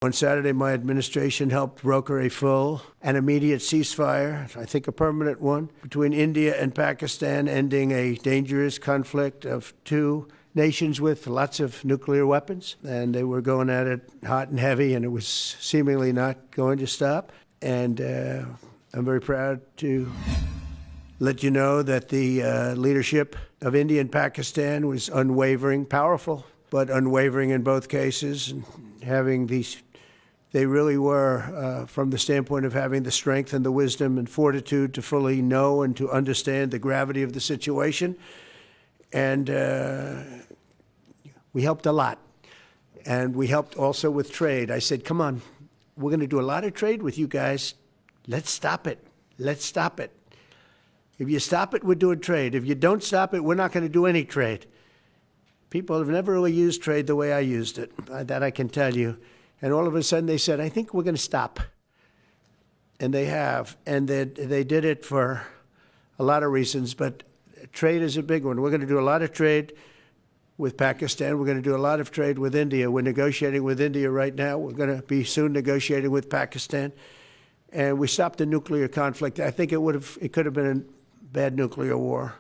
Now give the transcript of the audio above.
On Saturday, my administration helped broker a full and immediate ceasefire, I think a permanent one, between India and Pakistan, ending a dangerous conflict of two nations with lots of nuclear weapons. And they were going at it hot and heavy, and it was seemingly not going to stop. And I'm very proud to let you know that the leadership of India and Pakistan was unwavering, powerful, but unwavering in both cases, and having these. They really were, from the standpoint of having the strength and the wisdom and fortitude to fully know and to understand the gravity of the situation. And we helped a lot. And we helped also with trade. I said, come on, we're going to do a lot of trade with you guys. Let's stop it. Let's stop it. If you stop it, we're doing trade. If you don't stop it, we're not going to do any trade. People have never really used trade the way I used it. That I can tell you. And all of a sudden they said, I think we're going to stop. And they have. And they did it for a lot of reasons, but trade is a big one. We're going to do a lot of trade with Pakistan. We're going to do a lot of trade with India. We're negotiating with India right now. We're going to be soon negotiating with Pakistan. And we stopped the nuclear conflict. I think it could have been a bad nuclear war.